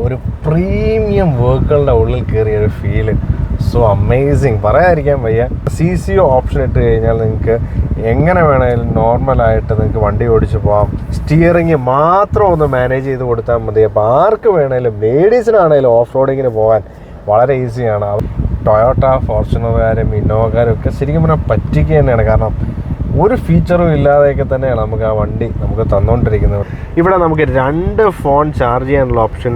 ഒരു പ്രീമിയം വെഹിക്കിളിൻ്റെ ഉള്ളിൽ കയറിയ ഒരു ഫീല് സോ അമേസിങ്, പറയാതിരിക്കാൻ വയ്യ. CCO ഓപ്ഷൻ ഇട്ട് കഴിഞ്ഞാൽ നിങ്ങൾക്ക് എങ്ങനെ വേണമെങ്കിലും നോർമലായിട്ട് നിങ്ങൾക്ക് വണ്ടി ഓടിച്ച് പോകാം. സ്റ്റിയറിങ് മാത്രം ഒന്ന് മാനേജ് ചെയ്ത് കൊടുത്താൽ മതി. അപ്പോൾ ആർക്ക് വേണമെങ്കിലും, ലേഡീസിനാണെങ്കിലും ഓഫ് റോഡിങ്ങിന് പോകാൻ വളരെ ഈസിയാണ്. ടൊയോട്ട ഫോർച്യൂണറുകാരും ഇന്നോവക്കാരും ഒക്കെ ശരിക്കും പറഞ്ഞാൽ പറ്റിക്കുക തന്നെയാണ്. കാരണം ഒരു ഫീച്ചറും ഇല്ലാതെയൊക്കെ തന്നെയാണ് നമുക്ക് ആ വണ്ടി നമുക്ക് തന്നുകൊണ്ടിരിക്കുന്നത്. ഇവിടെ നമുക്ക് 2 ഫോൺ ചാർജ് ചെയ്യാനുള്ള ഓപ്ഷൻ.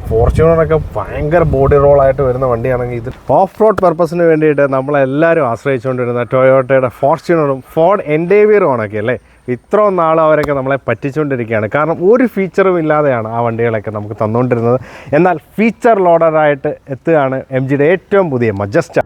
ഫോർച്യൂണറൊക്കെ ഭയങ്കര ബോഡി റോളായിട്ട് വരുന്ന വണ്ടിയാണെങ്കിൽ ഇത് ഓഫ് റോഡ് പർപ്പസിന് വേണ്ടിയിട്ട് നമ്മളെല്ലാവരും ആശ്രയിച്ചുകൊണ്ടിരുന്ന ടൊയോട്ടയുടെ ഫോർച്യൂണറും ഫോർഡ് എൻഡേവിയറും ആണൊക്കെ അല്ലേ. ഇത്രയും നാൾ അവരൊക്കെ നമ്മളെ പറ്റിച്ചുകൊണ്ടിരിക്കുകയാണ്. കാരണം ഒരു ഫീച്ചറും ഇല്ലാതെയാണ് ആ വണ്ടികളൊക്കെ നമുക്ക് തന്നുകൊണ്ടിരുന്നത്. എന്നാൽ ഫീച്ചർ ലോഡറായിട്ട് എത്തുകയാണ് MGയുടെ ഏറ്റവും പുതിയ മജസ്റ്റ.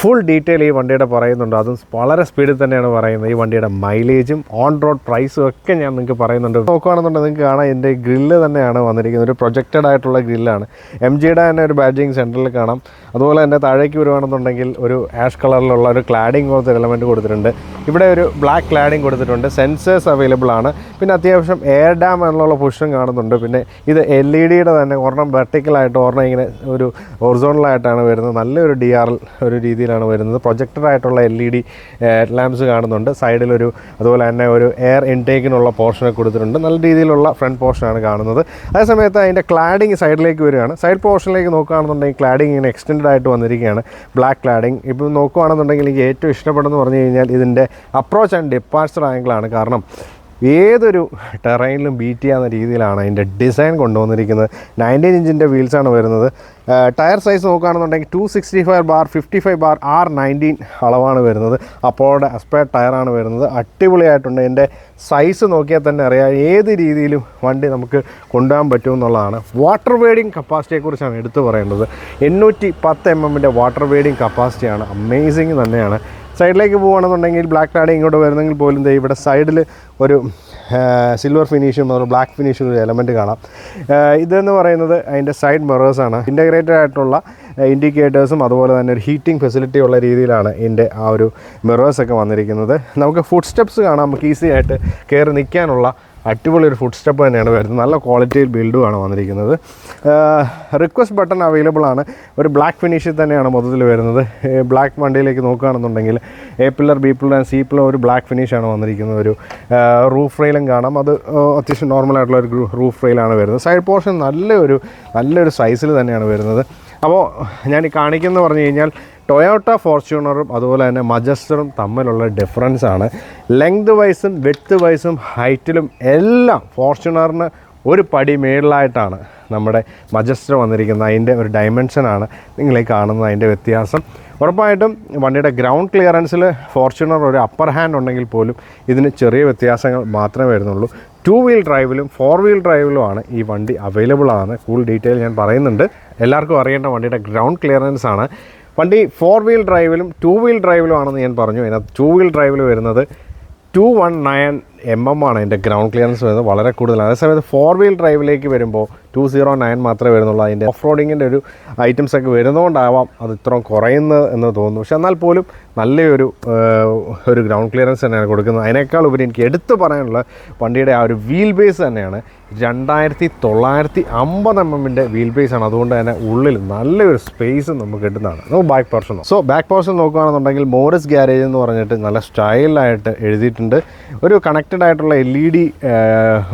ഫുൾ ഡീറ്റെയിൽ ഈ വണ്ടിയുടെ പറയുന്നുണ്ട്. അതും വളരെ സ്പീഡിൽ തന്നെയാണ് പറയുന്നത്. ഈ വണ്ടിയുടെ മൈലേജും ഓൺ റോഡ് പ്രൈസും ഒക്കെ ഞാൻ നിങ്ങൾക്ക് പറയുന്നുണ്ട്. നോക്കുകയാണെന്നുണ്ടെങ്കിൽ നിങ്ങൾക്ക് കാണാം എൻ്റെ ഗ്രില്ല് തന്നെയാണ് വന്നിരിക്കുന്നത്. ഒരു പ്രൊജക്റ്റഡ് ആയിട്ടുള്ള ഗ്രില്ലാണ്. MGയുടെ തന്നെ ഒരു ബാഡ്ജിങ് സെൻറ്ററിൽ കാണാം. അതുപോലെ തന്നെ താഴേക്ക് വരുവാണെന്നുണ്ടെങ്കിൽ ഒരു ആഷ് കളറിലുള്ള ഒരു ക്ലാഡിങ് പോലത്തെ എലമെൻറ്റ് കൊടുത്തിട്ടുണ്ട്. ഇവിടെ ഒരു ബ്ലാക്ക് ക്ലാഡിങ് കൊടുത്തിട്ടുണ്ട്. സെൻസേഴ്സ് അവൈലബിൾ ആണ്. പിന്നെ അത്യാവശ്യം എയർ ഡാം എന്നുള്ള പുഷും കാണുന്നുണ്ട്. പിന്നെ ഇത് LED-യുടെ തന്നെ ഒരെണ്ണം വെർട്ടിക്കലായിട്ട് ഒരെണ്ണം ഇങ്ങനെ ഒരു ഹൊറിസോണലായിട്ടാണ് വരുന്നത്. നല്ലൊരു DRL ഒരു രീതിയിലാണ് വരുന്നത്. പ്രൊജക്റ്റഡ് ആയിട്ടുള്ള LED ലാംപ്സ് കാണുന്നുണ്ട്. സൈഡിലൊരു അതുപോലെ തന്നെ ഒരു എയർ ഇൻടേക്കിനുള്ള പോർഷനൊക്കെ കൊടുത്തിട്ടുണ്ട്. നല്ല രീതിയിലുള്ള ഫ്രണ്ട് പോർഷനാണ് കാണുന്നത്. അതേസമയത്ത് അതിൻ്റെ ക്ലാഡിങ് സൈഡിലേക്ക് വരികയാണ്. സൈഡ് പോർഷനിലേക്ക് നോക്കുകയാണെന്നുണ്ടെങ്കിൽ ക്ലാഡിങ് ഇങ്ങനെ എക്സ്റ്റെൻഡ് ആയിട്ട് വന്നിരിക്കുകയാണ്. Black cladding. ഇപ്പോൾ നോക്കുകയാണെന്നുണ്ടെങ്കിൽ എനിക്ക് ഏറ്റവും ഇഷ്ടപ്പെടുന്നത് പറഞ്ഞു കഴിഞ്ഞാൽ ഇതിൻ്റെ അപ്രോച്ച് ആൻഡ് ഡിപ്പാർച്ചർ ആംഗിളാണ്. കാരണം ഏതൊരു ടെറൈനിലും ബീറ്റ് ചെയ്യാവുന്ന രീതിയിലാണ് അതിൻ്റെ ഡിസൈൻ കൊണ്ടുവന്നിരിക്കുന്നത്. 19 ഇഞ്ചിൻ്റെ വീൽസാണ് വരുന്നത്. ടയർ സൈസ് നോക്കുകയാണെന്നുണ്ടെങ്കിൽ 265/55 R19 അളവാണ് വരുന്നത്. അപ്പോഴുടെ അസ്പെയർ ടയറാണ് വരുന്നത്. അടിപൊളിയായിട്ടുണ്ട്. എൻ്റെ സൈസ് നോക്കിയാൽ തന്നെ അറിയാം ഏത് രീതിയിലും വണ്ടി നമുക്ക് കൊണ്ടുപോകാൻ പറ്റുമെന്നുള്ളതാണ്. വാട്ടർ വെയ്ഡിങ് കപ്പാസിറ്റിയെക്കുറിച്ചാണ് എടുത്തു പറയേണ്ടത്. 810 mm വാട്ടർ വെയ്ഡിങ് കപ്പാസിറ്റിയാണ്. അമേസിങ് തന്നെയാണ്. സൈഡിലേക്ക് പോകുകയാണെന്നുണ്ടെങ്കിൽ ബ്ലാക്ക് ക്ലാഡിങ് ഇങ്ങോട്ട് വരുന്നെങ്കിൽ പോലും ഇവിടെ സൈഡിൽ ഒരു സിൽവർ ഫിനിഷും ഒരു ബ്ലാക്ക് ഫിനിഷും ഒരു എലമെൻറ്റ് കാണാം. ഇതെന്ന് പറയുന്നത് അതിൻ്റെ സൈഡ് മിറേഴ്സാണ്. ഇൻ്റഗ്രേറ്റഡ് ആയിട്ടുള്ള ഇൻഡിക്കേറ്റേഴ്സും അതുപോലെ തന്നെ ഒരു ഹീറ്റിംഗ് ഫെസിലിറ്റി ഉള്ള രീതിയിലാണ് ഇതിൻ്റെ ആ ഒരു മിറേഴ്സൊക്കെ വന്നിരിക്കുന്നത്. നമുക്ക് ഫുഡ് സ്റ്റെപ്സ് കാണാം. നമുക്ക് ഈസി ആയിട്ട് കയറി നിൽക്കാനുള്ള അടിപൊളി ഒരു ഫുഡ് സ്റ്റെപ്പ് തന്നെയാണ് വരുന്നത്. നല്ല ക്വാളിറ്റിയിൽ ബിൽഡുമാണ് വന്നിരിക്കുന്നത്. റിക്വസ്റ്റ് ബട്ടൺ അവൈലബിൾ ആണ്. ഒരു ബ്ലാക്ക് ഫിനിഷിൽ തന്നെയാണ് മൊത്തത്തിൽ വരുന്നത്. ബ്ലാക്ക് വണ്ടിയിലേക്ക് നോക്കുകയാണെന്നുണ്ടെങ്കിൽ A pillar, B pillar and C pillar ഒരു ബ്ലാക്ക് ഫിനിഷാണ് വന്നിരിക്കുന്നത്. ഒരു റൂഫ് റെയിലും കാണാം. അത് അത്യാവശ്യം നോർമലായിട്ടുള്ള ഒരു റൂഫ് റെയിലാണ് വരുന്നത്. സൈഡ് പോർഷൻ നല്ലൊരു സൈസിൽ തന്നെയാണ് വരുന്നത്. അപ്പോൾ ഞാൻ ഈ കാണിക്കുന്നത് പറഞ്ഞു കഴിഞ്ഞാൽ ടൊയോട്ട ഫോർച്യൂണറും അതുപോലെ തന്നെ മജസ്റ്ററും തമ്മിലുള്ള ഡിഫറൻസാണ്. ലെങ്ത് വൈസും വിഡ്ത്ത് വൈസും ഹൈറ്റിലും എല്ലാം ഫോർച്യൂണറിന് ഒരു പടി മേളിലായിട്ടാണ് നമ്മുടെ മജസ്റ്റർ വന്നിരിക്കുന്നത്. അതിൻ്റെ ഒരു ഡയമെൻഷനാണ് നിങ്ങളീ കാണുന്നത്. അതിൻ്റെ വ്യത്യാസം ഉറപ്പായിട്ടും വണ്ടിയുടെ ഗ്രൗണ്ട് ക്ലിയറൻസിൽ ഫോർച്യൂണർ ഒരു അപ്പർ ഹാൻഡ് ഉണ്ടെങ്കിൽ പോലും ഇതിന് ചെറിയ വ്യത്യാസങ്ങൾ മാത്രമേ വരുന്നുള്ളൂ. 2 വീൽ ഡ്രൈവിലും 4 വീൽ ഡ്രൈവിലുമാണ് ഈ വണ്ടി അവൈലബിൾ ആണ്. കൂടുതൽ ഡീറ്റെയിൽ ഞാൻ പറയുന്നുണ്ട്. എല്ലാവർക്കും അറിയേണ്ട വണ്ടിയുടെ ഗ്രൗണ്ട് ക്ലിയറൻസ് ആണ്. വണ്ടി 4 വീൽ ഡ്രൈവിലും 2 വീൽ ഡ്രൈവിലും ആണെന്ന് ഞാൻ പറഞ്ഞു. അതിനകത്ത് 2 വീൽ ഡ്രൈവിൽ വരുന്നത് 219 mm ആണ് അതിൻ്റെ ഗ്രൗണ്ട് ക്ലിയറൻസ് വരുന്നത്. വളരെ കൂടുതലാണ്. അതേസമയത്ത് 4 വീൽ ഡ്രൈവിലേക്ക് വരുമ്പോൾ 209 മാത്രമേ വരുന്നുള്ളൂ. അതിൻ്റെ ഓഫ് റോഡിങ്ങിൻ്റെ ഒരു ഐറ്റംസൊക്കെ വരുന്നതുകൊണ്ടാവാം അത് ഇത്രയും കുറയുന്നത് എന്ന് തോന്നുന്നു. പക്ഷെ എന്നാൽ പോലും നല്ലൊരു ഗ്രൗണ്ട് ക്ലിയറൻസ് തന്നെയാണ് കൊടുക്കുന്നത്. അതിനേക്കാൾ ഉപരി എനിക്ക് എടുത്തു പറയാനുള്ള വണ്ടിയുടെ ആ ഒരു വീൽ ബേസ് തന്നെയാണ്. 2950 mm വീൽ ബേസാണ്. അതുകൊണ്ട് തന്നെ ഉള്ളിൽ നല്ലൊരു സ്പേസ് നമുക്ക് കിട്ടുന്നതാണ്. നമുക്ക് ബാക്ക് പോർഷൻ ബാക്ക് പോർഷൻ നോക്കുകയാണെന്നുണ്ടെങ്കിൽ മോറിസ് ഗ്യാരേജ് എന്ന് പറഞ്ഞിട്ട് നല്ല സ്റ്റൈലായിട്ട് എഴുതിയിട്ടുണ്ട്. ഒരു കണക്റ്റഡ് ആയിട്ടുള്ള LED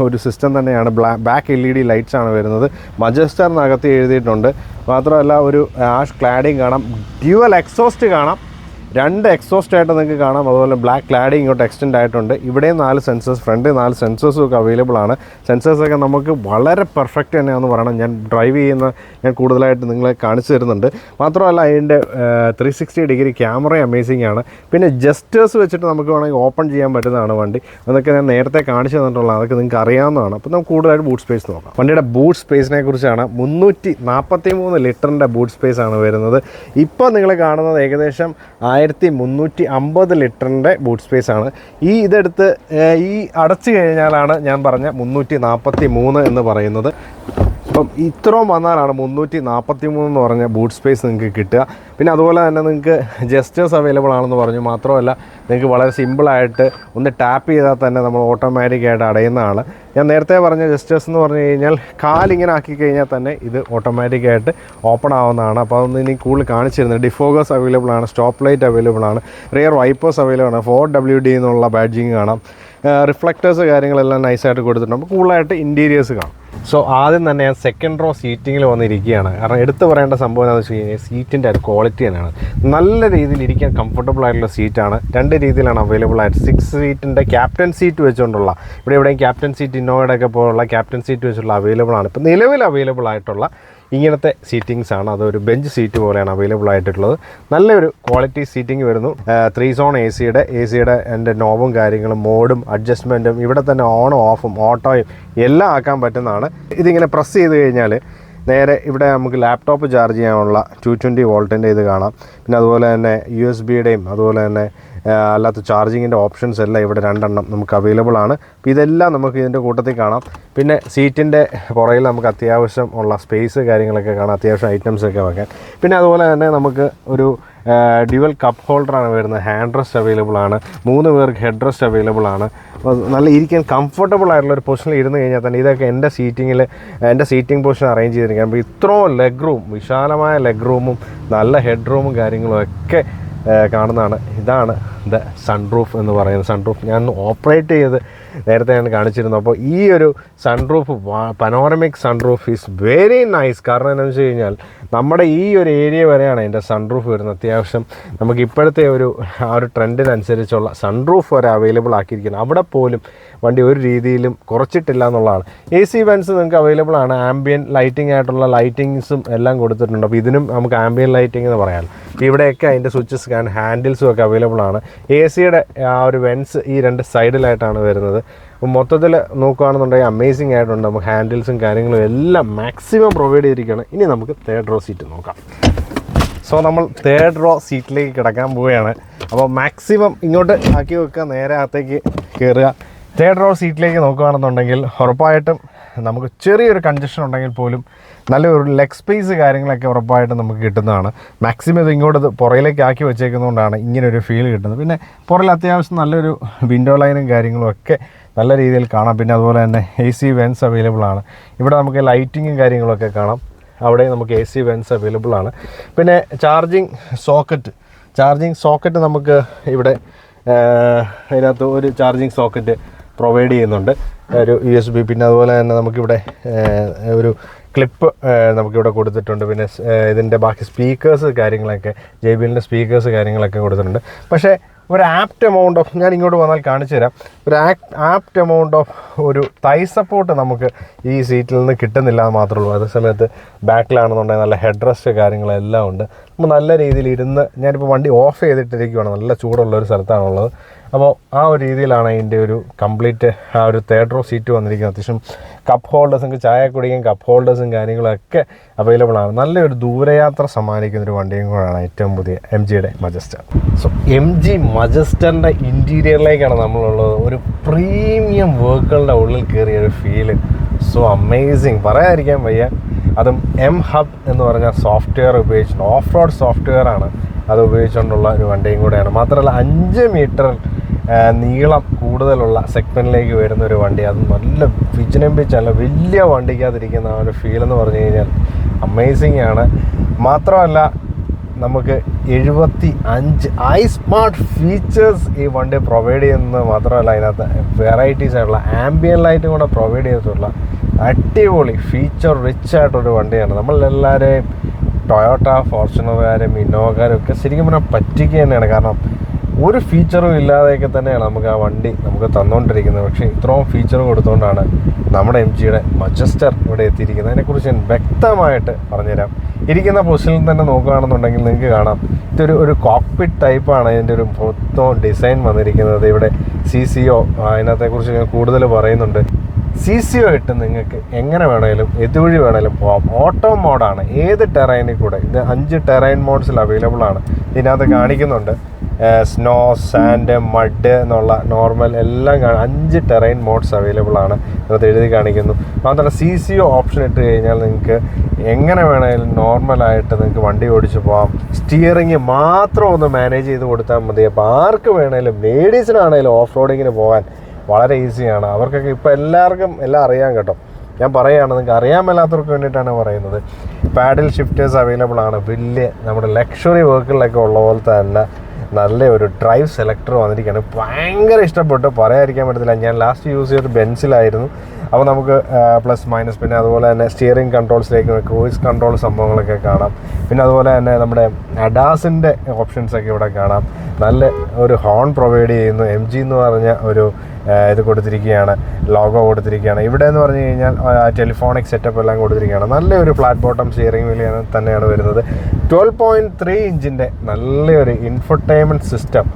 ഒരു സിസ്റ്റം തന്നെയാണ്. ബാക്ക് LED ലൈറ്റ്സ് ആണ് വരുന്നത്. മജസ്റ്ററിനകത്ത് എഴുതിയിട്ടുണ്ട്. മാത്രമല്ല ഒരു ആഷ് ക്ലാഡിങ് കാണാം. ഡ്യുവൽ എക്സോസ്റ്റ് കാണാം. 2 എക്സോസ്റ്റ് ആയിട്ട് നിങ്ങൾക്ക് കാണാം. അതുപോലെ ബ്ലാക്ക് ക്ലാഡിങ് ഇങ്ങോട്ട് എക്സ്റ്റെൻഡ് ആയിട്ടുണ്ട്. ഇവിടെയും 4 സെൻസേഴ്സ്, ഫ്രണ്ട് 4 സെൻസേഴ്സും ഒക്കെ അവൈലബിൾ ആണ്. സെൻസേഴ്സൊക്കെ നമുക്ക് വളരെ പെർഫെക്റ്റ് തന്നെയാണെന്ന് പറയണം. ഞാൻ ഡ്രൈവ് ചെയ്യുന്ന ഞാൻ കൂടുതലായിട്ട് നിങ്ങളെ കാണിച്ചു തരുന്നുണ്ട്. മാത്രമല്ല അതിൻ്റെ 360 ഡിഗ്രി ക്യാമറ അമേസിംഗ് ആണ്. പിന്നെ ജസ്റ്റേഴ്സ് വെച്ചിട്ട് നമുക്ക് വേണമെങ്കിൽ ഓപ്പൺ ചെയ്യാൻ പറ്റുന്നതാണ് വണ്ടി. അതൊക്കെ ഞാൻ നേരത്തെ കാണിച്ചു തന്നിട്ടുള്ളത്, അതൊക്കെ നിങ്ങൾക്ക് അറിയാവുന്നതാണ്. അപ്പോൾ നമുക്ക് കൂടുതലായിട്ട് ബൂട്ട് സ്പേസ് നോക്കാം. വണ്ടിയുടെ ബൂട്ട് സ്പേസിനെ കുറിച്ചാണ്. 343 ലിറ്ററിൻ്റെ ബൂട്ട് സ്പേസ് ആണ് വരുന്നത്. ഇപ്പോൾ നിങ്ങൾ കാണുന്നത് ഏകദേശം 1350 ലിറ്ററിൻ്റെ ബൂട്ട് സ്പേസ് ആണ്. ഇതെടുത്ത് ഈ അടച്ചു കഴിഞ്ഞാലാണ് ഞാൻ പറഞ്ഞ 343 എന്ന് പറയുന്നത്. അപ്പം ഇത്രയും വന്നാലാണ് 343 എന്ന് പറഞ്ഞ ബൂട്ട് സ്പേസ് നിങ്ങൾക്ക് കിട്ടുക. പിന്നെ അതുപോലെ തന്നെ നിങ്ങൾക്ക് ജസ്റ്റേഴ്സ് അവൈലബിൾ ആണെന്ന് പറഞ്ഞു. മാത്രമല്ല നിങ്ങൾക്ക് വളരെ സിമ്പിളായിട്ട് ഒന്ന് ടാപ്പ് ചെയ്താൽ തന്നെ നമ്മൾ ഓട്ടോമാറ്റിക്കായിട്ട് അടയുന്നതാണ്. ഞാൻ നേരത്തെ പറഞ്ഞ ജസ്റ്റേഴ്സ് എന്ന് പറഞ്ഞു കഴിഞ്ഞാൽ കാലിങ്ങനെ ആക്കി കഴിഞ്ഞാൽ തന്നെ ഇത് ഓട്ടോമാറ്റിക്കായിട്ട് ഓപ്പൺ ആവുന്നതാണ്. അപ്പോൾ അതൊന്ന് ഇനി കൂടുതൽ കാണിച്ചിരുന്നത്. ഡിഫോഗേഴ്സ് അവൈലബിൾ ആണ്, സ്റ്റോപ്പ് ലൈറ്റ് അവൈലബിൾ ആണ്, റിയർ വൈപ്പേഴ്സ് അവൈലബിൾ ആണ്, 4WD എന്നുള്ള ബാഡ്ജിങ് കാണാം, റിഫ്ലക്റ്റേഴ്സ് കാര്യങ്ങളെല്ലാം നൈസായിട്ട് കൊടുത്തിട്ടുണ്ട്. അപ്പോൾ കൂടുതലായിട്ട് ഇൻറ്റീരിയേഴ്സ് കാണാം. സോ ആദ്യം തന്നെ ഞാൻ സെക്കൻഡ് റോ സീറ്റിങ്ങിൽ വന്നിരിക്കുകയാണ്. കാരണം എടുത്തു പറയേണ്ട സംഭവം എന്താണെന്ന് വെച്ച് കഴിഞ്ഞാൽ സീറ്റിൻ്റെ ഒരു ക്വാളിറ്റി തന്നെയാണ്. നല്ല രീതിയിൽ ഇരിക്കാൻ കംഫർട്ടബിൾ ആയിട്ടുള്ള സീറ്റാണ്. 2 രീതിയിലാണ് അവൈലബിൾ ആയിട്ട്. 6 സീറ്റിൻ്റെ ക്യാപ്റ്റൻ സീറ്റ് വെച്ചുകൊണ്ടുള്ള, ഇവിടെയും ക്യാപ്റ്റൻ സീറ്റ് ഇന്നോവയുടെ ഒക്കെ പോലുള്ള ക്യാപ്റ്റൻ സീറ്റ് വെച്ചുള്ള അവൈലബിൾ ആണ്. ഇപ്പോൾ നിലവിൽ അവൈലബിൾ ആയിട്ടുള്ള ഇങ്ങനത്തെ സീറ്റിങ്സ് ആണ്. അതൊരു ബെഞ്ച് സീറ്റ് പോലെയാണ് അവൈലബിൾ ആയിട്ടുള്ളത്. നല്ലൊരു ക്വാളിറ്റി സീറ്റിംഗ് വരുന്നു. 3 സോൺ എ സിയുടെ എൻ്റെ നോബും കാര്യങ്ങളും മോഡും അഡ്ജസ്റ്റ്മെൻറ്റും ഇവിടെ തന്നെ ഓണും ഓഫും ഓട്ടോയും എല്ലാം ആക്കാൻ പറ്റുന്നതാണ്. ഇതിങ്ങനെ പ്രസ് ചെയ്ത് കഴിഞ്ഞാൽ നേരെ ഇവിടെ നമുക്ക് ലാപ്ടോപ്പ് ചാർജ് ചെയ്യാനുള്ള 220 വോൾട്ടിൻ്റെ ഇത് കാണാം. പിന്നെ അതുപോലെ തന്നെ USB-യുടെയും അതുപോലെ തന്നെ അല്ലാത്ത ചാർജിങ്ങിൻ്റെ ഓപ്ഷൻസ് എല്ലാം ഇവിടെ 2 എണ്ണം നമുക്ക് അവൈലബിൾ ആണ്. അപ്പോൾ ഇതെല്ലാം നമുക്ക് ഇതിൻ്റെ കൂട്ടത്തിൽ കാണാം. പിന്നെ സീറ്റിൻ്റെ പുറകിൽ നമുക്ക് അത്യാവശ്യം ഉള്ള സ്പേസ് കാര്യങ്ങളൊക്കെ കാണാം, അത്യാവശ്യം ഐറ്റംസൊക്കെ വെക്കാൻ. പിന്നെ അതുപോലെ തന്നെ നമുക്ക് ഒരു ഡ്യുവൽ കപ്പ് ഹോൾഡറാണ് വരുന്നത്. ഹാൻഡ് റെസ്റ്റ് അവൈലബിൾ ആണ്. 3 പേർക്ക് ഹെഡ് റെസ്റ്റ് അവൈലബിൾ ആണ്. അപ്പോൾ നല്ല ഇരിക്കാൻ കംഫർട്ടബിൾ ആയിട്ടുള്ള ഒരു പൊസിഷനിൽ ഇരുന്ന് കഴിഞ്ഞാൽ തന്നെ ഇതൊക്കെ എൻ്റെ സീറ്റിംഗ് പൊസിഷൻ അറേഞ്ച് ചെയ്തിരിക്കുകയാണ്. അപ്പോൾ ഇത്രയും ലെഗ് റൂം, വിശാലമായ ലെഗ് റൂമും നല്ല ഹെഡ് റൂമും കാര്യങ്ങളും ഒക്കെ കാണുന്നതാണ്. ഇതാണ് ദ സൺറൂഫ് എന്ന് പറയുന്നത്. സൺറൂഫ് ഞാൻ ഓപ്പറേറ്റ് ചെയ്ത് നേരത്തെ ഞാൻ കാണിച്ചിരുന്നു. അപ്പോൾ ഈ ഒരു sunroof, panoramic sunroof is very nice. കാരണം എന്താണെന്ന് വെച്ച് കഴിഞ്ഞാൽ നമ്മുടെ ഈ ഒരു ഏരിയ വരെയാണ് എൻ്റെ സൺറൂഫ് വരുന്നത്. അത്യാവശ്യം നമുക്ക് ഇപ്പോഴത്തെ ആ ഒരു ട്രെൻഡിനനുസരിച്ചുള്ള സൺറൂഫ് വരെ അവൈലബിൾ ആക്കിയിരിക്കുന്നത്. അവിടെ പോലും വണ്ടി ഒരു രീതിയിലും കുറച്ചിട്ടില്ല എന്നുള്ളതാണ്. AC വെൻസ് നിങ്ങൾക്ക് അവൈലബിൾ ആണ്. ആംബിയൻ ലൈറ്റിംഗ് ആയിട്ടുള്ള ലൈറ്റിങ്സും എല്ലാം കൊടുത്തിട്ടുണ്ട്. അപ്പോൾ ഇതിനും നമുക്ക് ആംബിയൻ ലൈറ്റിംഗ് എന്ന് പറയാം. ഇവിടെയൊക്കെ അതിൻ്റെ സ്വിച്ചസ് ഹാൻഡിൽസും ഒക്കെ അവൈലബിൾ ആണ്. AC-യുടെ ആ ഒരു വെൻസ് ഈ 2 സൈഡിലായിട്ടാണ് വരുന്നത്. അപ്പോൾ മൊത്തത്തിൽ നോക്കുകയാണെന്നുണ്ടെങ്കിൽ അമേസിംഗ് ആയിട്ടുണ്ട്. നമുക്ക് ഹാൻഡിൽസും കാര്യങ്ങളും എല്ലാം മാക്സിമം പ്രൊവൈഡ് ചെയ്തിരിക്കുകയാണ്. ഇനി നമുക്ക് 3rd റോ സീറ്റ് നോക്കാം. സോ നമ്മൾ 3rd റോ സീറ്റിലേക്ക് കിടക്കാൻ പോവുകയാണ്. അപ്പോൾ മാക്സിമം ഇങ്ങോട്ട് ആക്കി വെക്കുക, നേരെ അകത്തേക്ക് കയറുക. 3rd റോ സീറ്റിലേക്ക് നോക്കുകയാണെന്നുണ്ടെങ്കിൽ ഉറപ്പായിട്ടും നമുക്ക് ചെറിയൊരു കൺജഷൻ ഉണ്ടെങ്കിൽ പോലും നല്ലൊരു ലെഗ് സ്പേസ് കാര്യങ്ങളൊക്കെ ഉറപ്പായിട്ടും നമുക്ക് കിട്ടുന്നതാണ്. മാക്സിമം ഇത് ഇങ്ങോട്ട് പുറയിലേക്ക് ആക്കി വെച്ചേക്കുന്നതുകൊണ്ടാണ് ഇങ്ങനൊരു ഫീൽ കിട്ടുന്നത്. പിന്നെ പുറയിൽ അത്യാവശ്യം നല്ലൊരു വിൻഡോ ലൈനും കാര്യങ്ങളും ഒക്കെ നല്ല രീതിയിൽ കാണാം. പിന്നെ അതുപോലെ തന്നെ AC വെൻസ് അവൈലബിൾ ആണ്. ഇവിടെ നമുക്ക് ലൈറ്റിങ്ങും കാര്യങ്ങളൊക്കെ കാണാം. അവിടെ നമുക്ക് AC വെൻസ് അവൈലബിൾ ആണ്. പിന്നെ ചാർജിങ് സോക്കറ്റ് നമുക്ക് ഇവിടെ അതിനകത്ത് ഒരു ചാർജിങ് സോക്കറ്റ് പ്രൊവൈഡ് ചെയ്യുന്നുണ്ട്, ഒരു USB. പിന്നെ അതുപോലെ തന്നെ നമുക്കിവിടെ ഒരു ക്ലിപ്പ് നമുക്കിവിടെ കൊടുത്തിട്ടുണ്ട്. പിന്നെ ഇതിൻ്റെ ബാക്കി സ്പീക്കേഴ്സ് കാര്യങ്ങളൊക്കെ JBLൻ്റെ സ്പീക്കേഴ്സ് കാര്യങ്ങളൊക്കെ കൊടുത്തിട്ടുണ്ട്. പക്ഷേ ഒരു ആപ്റ്റ് എമൗണ്ട് ഓഫ്, ഞാൻ ഇങ്ങോട്ട് വന്നാൽ കാണിച്ചു തരാം, ഒരു ആപ്റ്റ് എമൗണ്ട് ഓഫ് ഒരു തൈ സപ്പോർട്ട് നമുക്ക് ഈ സീറ്റിൽ നിന്ന് കിട്ടുന്നില്ല എന്ന് മാത്രമേ ഉള്ളൂ. അതേ സമയത്ത് ബാക്കിലാണെന്നുണ്ടെങ്കിൽ നല്ല ഹെഡ് റെസ്റ്റ് കാര്യങ്ങളെല്ലാം ഉണ്ട്. നമ്മൾ നല്ല രീതിയിൽ ഇരുന്ന്, ഞാനിപ്പോൾ വണ്ടി ഓഫ് ചെയ്തിട്ടിരിക്കുകയാണ്, നല്ല ചൂടുള്ള ഒരു സ്ഥലത്താണുള്ളത്. അപ്പോൾ ആ ഒരു രീതിയിലാണ് അതിൻ്റെ ഒരു കംപ്ലീറ്റ് ആ ഒരു 3rd റോ സീറ്റ് വന്നിരിക്കുന്നത്. അത്യാവശ്യം കപ്പ് ഹോൾഡേഴ്സ്, നമുക്ക് ചായ കുടിക്കാൻ കപ്പ് ഹോൾഡേഴ്സും കാര്യങ്ങളൊക്കെ അവൈലബിൾ ആണ്. നല്ലൊരു ദൂരയാത്ര സമ്മാനിക്കുന്നൊരു വണ്ടിയും കൂടെയാണ് ഏറ്റവും പുതിയ MGയുടെ മജസ്റ്റർ. സോ MG മജസ്റ്ററിൻ്റെ ഇൻറ്റീരിയറിലേക്കാണ് നമ്മളുള്ളത്. ഒരു പ്രീമിയം വർക്കുകളുടെ ഉള്ളിൽ കയറിയ ഒരു ഫീല് സോ അമേസിങ്, പറയാതിരിക്കാൻ വയ്യ. അതും M-Hub എന്ന് പറഞ്ഞ സോഫ്റ്റ്വെയർ ഉപയോഗിച്ചിട്ടുണ്ട്. ഓഫ് റോഡ് സോഫ്റ്റ്വെയർ ആണ് അത് ഉപയോഗിച്ചുകൊണ്ടുള്ള ഒരു വണ്ടിയും കൂടെയാണ്. മാത്രമല്ല 5 മീറ്റർ നീളം കൂടുതലുള്ള സെഗ്മെൻറ്റിലേക്ക് വരുന്ന ഒരു വണ്ടി. അത് നല്ല വിജനമ്പിച്ചല്ല വലിയ വണ്ടിക്കകത്തിരിക്കുന്ന ആ ഒരു ഫീൽ എന്ന് പറഞ്ഞു കഴിഞ്ഞാൽ അമേസിങ് ആണ്. മാത്രമല്ല നമുക്ക് 75 സ്മാർട്ട് ഫീച്ചേഴ്സ് ഈ വണ്ടി പ്രൊവൈഡ് ചെയ്യുന്നത് മാത്രമല്ല, അതിനകത്ത് വെറൈറ്റീസ് ആയിട്ടുള്ള ആംബിയൻ ലൈറ്റും കൂടെ പ്രൊവൈഡ് ചെയ്തിട്ടുള്ള അടിപൊളി ഫീച്ചർ റിച്ച് ആയിട്ടൊരു വണ്ടിയാണ്. നമ്മളെല്ലാവരെയും ടൊയോട്ട ഫോർച്യൂണറുകാരും ഇന്നോവക്കാരും ഒക്കെ ശരിക്കും പറഞ്ഞാൽ പറ്റിക്കുക തന്നെയാണ്. കാരണം ഒരു ഫീച്ചറും ഇല്ലാതെയൊക്കെ തന്നെയാണ് നമുക്ക് ആ വണ്ടി നമുക്ക് തന്നുകൊണ്ടിരിക്കുന്നത്. പക്ഷേ ഇത്രയും ഫീച്ചർ കൊടുത്തുകൊണ്ടാണ് നമ്മുടെ MGയുടെ മജസ്റ്റർ ഇവിടെ എത്തിയിരിക്കുന്നത്. അതിനെക്കുറിച്ച് ഞാൻ വ്യക്തമായിട്ട് പറഞ്ഞുതരാം. ഇരിക്കുന്ന പൊസിഷനിൽ തന്നെ നോക്കുകയാണെന്നുണ്ടെങ്കിൽ നിങ്ങൾക്ക് കാണാം, ഒരു കോക്പിറ്റ് ടൈപ്പാണ് ഇതിൻ്റെ ഒരു മൊത്തം ഡിസൈൻ വന്നിരിക്കുന്നത്. ഇവിടെ CCO അതിനകത്തെക്കുറിച്ച് ഞാൻ കൂടുതൽ പറയുന്നുണ്ട്. CCO ഇട്ട് നിങ്ങൾക്ക് എങ്ങനെ വേണേലും എതുവഴി വേണേലും പോകാം. ഓട്ടോ മോഡാണ്, ഏത് ടെറൈനിൽ കൂടെ. ഇത് 5 ടെറൈൻ മോഡ്സിൽ അവൈലബിൾ ആണ്. ഇതിനകത്ത് കാണിക്കുന്നുണ്ട് സ്നോ, സാൻഡ്, മഡ് എന്നുള്ള നോർമൽ എല്ലാം 5 ടെറൈൻ മോഡ്സ് അവൈലബിൾ ആണ്. അത് എഴുതി കാണിക്കുന്നു. മാത്രമല്ല CCO ഓപ്ഷൻ ഇട്ട് കഴിഞ്ഞാൽ നിങ്ങൾക്ക് എങ്ങനെ വേണമെങ്കിലും നോർമലായിട്ട് നിങ്ങൾക്ക് വണ്ടി ഓടിച്ച് പോകാം. സ്റ്റിയറിങ് മാത്രം ഒന്ന് മാനേജ് ചെയ്ത് കൊടുത്താൽ മതി. അപ്പോൾ ആർക്ക് വേണേലും, ലേഡീസിനാണേലും ഓഫ് റോഡിങ്ങിന് പോകാൻ വളരെ ഈസിയാണ്. അവർക്കൊക്കെ ഇപ്പോൾ എല്ലാവർക്കും എല്ലാം അറിയാം കേട്ടോ. ഞാൻ പറയുകയാണ്, നിങ്ങൾക്ക് അറിയാൻ മേലാത്തവർക്ക് വേണ്ടിയിട്ടാണ് പറയുന്നത്. പാഡിൽ ഷിഫ്റ്റേഴ്സ് അവൈലബിൾ ആണ്. വലിയ നമ്മുടെ ലക്ഷറി വെഹിക്കിളിലൊക്കെ ഉള്ള പോലത്തെ തന്നെ നല്ലൊരു ഡ്രൈവ് സെലക്ടർ വന്നിരിക്കുകയാണ്. ഭയങ്കര ഇഷ്ടപ്പെട്ടു, പറയാതിരിക്കാൻ പറ്റത്തില്ല. ഞാൻ ലാസ്റ്റ് യൂസ് ചെയ്തൊരു ബെൻസിലായിരുന്നു. അപ്പോൾ നമുക്ക് പ്ലസ് മൈനസ്, പിന്നെ അതുപോലെ തന്നെ സ്റ്റിയറിംഗ് കൺട്രോൾസിലേക്ക് ക്രൂയിസ് കൺട്രോൾ സംഭവങ്ങളൊക്കെ കാണാം. പിന്നെ അതുപോലെ തന്നെ നമ്മുടെ അഡാസിൻ്റെ ഓപ്ഷൻസൊക്കെ ഇവിടെ കാണാം. നല്ല ഒരു ഹോൺ പ്രൊവൈഡ് ചെയ്യുന്നു. MG എന്ന് പറഞ്ഞ ഒരു ഇത് കൊടുത്തിരിക്കുകയാണ്, ലോഗോ കൊടുത്തിരിക്കുകയാണ്. ഇവിടെ എന്ന് പറഞ്ഞു കഴിഞ്ഞാൽ ടെലിഫോണിക് സെറ്റപ്പ് എല്ലാം കൊടുത്തിരിക്കുകയാണ്. നല്ലൊരു ഫ്ലാറ്റ് ബോട്ടം സ്റ്റിയറിംഗ് വീൽ തന്നെയാണ് വരുന്നത്. 12.3 ഇഞ്ചിൻ്റെ നല്ലൊരു ഇൻഫർടൈൻമെൻറ്റ് സിസ്റ്റം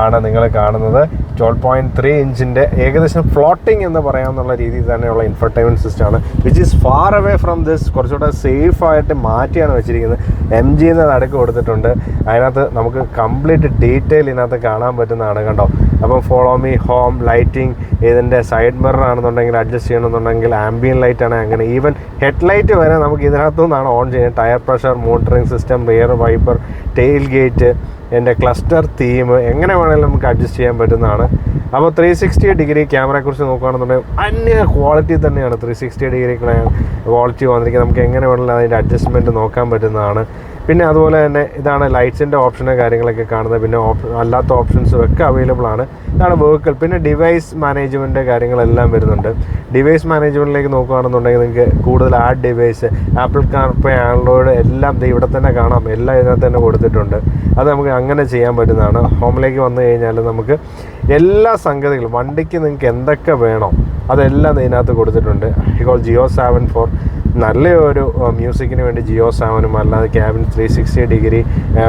ആണ് നിങ്ങൾ കാണുന്നത്. 12.3 ഇഞ്ചിൻ്റെ ഏകദേശം ഫ്ലോട്ടിംഗ് എന്ന് പറയാമെന്നുള്ള രീതിയിൽ തന്നെയുള്ള ഇൻഫർടൈൻമെൻറ്റ് സിസ്റ്റമാണ്. Which is far away from this. കുറച്ചുകൂടെ സേഫായിട്ട് മാറ്റിയാണ് വെച്ചിരിക്കുന്നത്. MG എന്ന് നടുക്ക് കൊടുത്തിട്ടുണ്ട്. അതിനകത്ത് നമുക്ക് കംപ്ലീറ്റ് ഡീറ്റെയിൽ ഇതിനകത്ത് കാണാൻ പറ്റുന്നതാണ് കണ്ടോ. അപ്പം ഫോളോ മീ, ഹോം, ലൈറ്റിംഗ്, ഇതിൻ്റെ സൈഡ് മിറർ ആണെന്നുണ്ടെങ്കിൽ അഡ്ജസ്റ്റ് ചെയ്യണമെന്നുണ്ടെങ്കിൽ ആംബിയൻ ലൈറ്റ് ആണ്. അങ്ങനെ ഈവൻ ഹെഡ് ലൈറ്റ് വരെ നമുക്ക് ഇതിനകത്തു നിന്നാണ് ഓൺ ചെയ്യുന്നത്. Tyre pressure monitoring system, rear wiper, tail gate, എൻ്റെ ക്ലസ്റ്റർ തീം, എങ്ങനെ വേണമെങ്കിലും നമുക്ക് അഡ്ജസ്റ്റ് ചെയ്യാൻ പറ്റുന്നതാണ്. അപ്പോൾ 360 ഡിഗ്രി ക്യാമറയെക്കുറിച്ച് നോക്കുകയാണെന്നുണ്ടെങ്കിൽ അന്യ ക്വാളിറ്റി തന്നെയാണ്. 360 ഡിഗ്രി ക്വാളിറ്റി വന്നിരിക്കുന്നത്. നമുക്ക് എങ്ങനെ വേണമെങ്കിലും അതിൻ്റെ അഡ്ജസ്റ്റ്മെൻറ്റ് നോക്കാൻ പറ്റുന്നതാണ്. പിന്നെ അതുപോലെ തന്നെ ഇതാണ് ലൈറ്റ്സിൻ്റെ ഓപ്ഷന് കാര്യങ്ങളൊക്കെ കാണുന്നത്. പിന്നെ അല്ലാത്ത ഓപ്ഷൻസും ഒക്കെ അവൈലബിൾ ആണ്. ഇതാണ് വെഹിക്കിൾ. പിന്നെ ഡിവൈസ് മാനേജ്മെൻറ്റ് കാര്യങ്ങളെല്ലാം വരുന്നുണ്ട്. ഡിവൈസ് മാനേജ്മെൻറ്റിലേക്ക് നോക്കുകയാണെന്നുണ്ടെങ്കിൽ നിങ്ങൾക്ക് കൂടുതൽ add device, apple CarPlay, Android എല്ലാം ഇവിടെ തന്നെ കാണാം. എല്ലാം ഇതിനകത്ത് തന്നെ കൊടുത്തിട്ടുണ്ട്. അത് നമുക്ക് അങ്ങനെ ചെയ്യാൻ പറ്റുന്നതാണ്. ഹോമിലേക്ക് വന്നു കഴിഞ്ഞാൽ നമുക്ക് എല്ലാ സംഗതികളും വണ്ടിക്ക് നിങ്ങൾക്ക് എന്തൊക്കെ വേണോ അതെല്ലാം ഇതിനകത്ത് കൊടുത്തിട്ടുണ്ട്. ഇപ്പോൾ ജിയോ 7 നല്ലൊരു മ്യൂസിക്കിന് വേണ്ടി ജിയോ 7, അല്ലാതെ cabin 360 degree,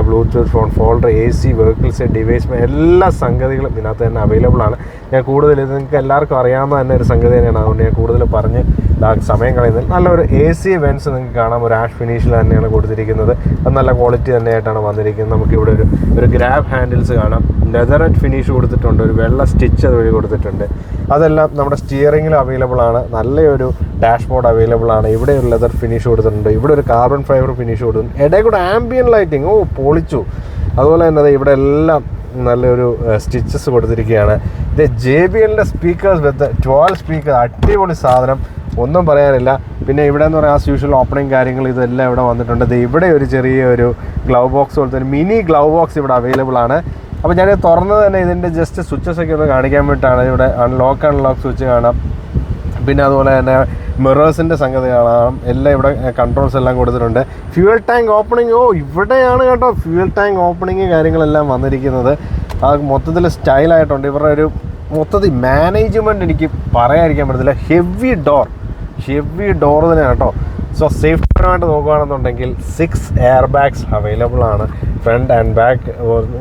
Bluetooth phone folder, AC, vehicles, device, എല്ലാ സംഗതികളും ഇതിനകത്ത് തന്നെ അവൈലബിൾ ആണ്. ഞാൻ കൂടുതൽ ഇത് നിങ്ങൾക്ക് എല്ലാവർക്കും അറിയാവുന്ന തന്നെ ഒരു സംഗതി തന്നെയാണ്. അതുകൊണ്ട് ഞാൻ കൂടുതൽ പറഞ്ഞ് സമയം കളയുന്നത്. നല്ലൊരു AC വെൻസ് നിങ്ങൾക്ക് കാണാം. ഒരു ആഷ് ഫിനിഷിൽ തന്നെയാണ് കൊടുത്തിരിക്കുന്നത്. അത് നല്ല ക്വാളിറ്റി തന്നെയായിട്ടാണ് വന്നിരിക്കുന്നത്. നമുക്കിവിടെ ഒരു ഗ്രാബ് ഹാൻഡിൽസ് കാണാം. ലെതററ്റ് ഫിനിഷ് കൊടുത്തിട്ടുണ്ട്. ഒരു വെള്ള സ്റ്റിച്ച് അതുവഴി കൊടുത്തിട്ടുണ്ട്. അതെല്ലാം നമ്മുടെ സ്റ്റിയറിങ്ങിൽ അവൈലബിൾ ആണ്. നല്ലൊരു ഡാഷ്ബോർഡ് അവൈലബിൾ ആണ്. ഇവിടെ ഒരു ലെതർ ഫിനിഷ് കൊടുത്തിട്ടുണ്ട്. ഇവിടെ ഒരു കാർബൺ ഫൈബർ ഫിനിഷ് കൊടുത്തിട്ടുണ്ട്. ഇടയിൽ കൂടെ ആംബിയൻ ലൈറ്റിംഗ് പൊളിച്ചു. അതുപോലെ തന്നെ ഇവിടെ എല്ലാം നല്ലൊരു സ്റ്റിച്ചസ് കൊടുത്തിരിക്കുകയാണ്. ഇത് JBLൻ്റെ സ്പീക്കേഴ്സ് വിത്ത് 12 സ്പീക്കർ, അടിപൊളി സാധനം, ഒന്നും പറയാനില്ല. പിന്നെ ഇവിടെ എന്ന് പറയാൻ ആസ് യൂഷ്വൽ ഓപ്പണിംഗ് കാര്യങ്ങൾ ഇതെല്ലാം ഇവിടെ വന്നിട്ടുണ്ട്. ഇവിടെ ഒരു ചെറിയൊരു ഗ്ലൗ ബോക്സ് പോലത്തെ ഒരു മിനി ഗ്ലൗ ബോക്സ് ഇവിടെ അവൈലബിൾ ആണ്. അപ്പോൾ ഞാൻ തുറന്നത് തന്നെ ഇതിൻ്റെ ജസ്റ്റ് സ്വിച്ചസൊക്കെ ഒന്ന് കാണിക്കാൻ വേണ്ടിയിട്ടാണ്. ഇവിടെ അൺലോക്ക് സ്വിച്ച് കാണാം. പിന്നെ അതുപോലെ തന്നെ മിറേഴ്സിൻ്റെ സംഗതി കാണാം. എല്ലാം ഇവിടെ കൺട്രോൾസ് എല്ലാം കൊടുത്തിട്ടുണ്ട്. ഫ്യൂവൽ ടാങ്ക് ഓപ്പണിംഗ്, ഇവിടെയാണ് കേട്ടോ ഫ്യൂവൽ ടാങ്ക് ഓപ്പണിങ് കാര്യങ്ങളെല്ലാം വന്നിരിക്കുന്നത്. അത് മൊത്തത്തിൽ സ്റ്റൈലായിട്ടുണ്ട്. ഇവരുടെ ഒരു മൊത്തത്തിൽ മാനേജ്മെൻറ്റ് എനിക്ക് പറയാതിരിക്കാൻ പറ്റത്തില്ല. ഹെവി ഡോർ തന്നെയാണ് കേട്ടോ. സോ സേഫ്റ്റി പരമായിട്ട് നോക്കുകയാണെന്നുണ്ടെങ്കിൽ 6 എയർ ബാഗ്സ് അവൈലബിൾ ആണ്. ഫ്രണ്ട് ആൻഡ് ബാക്ക്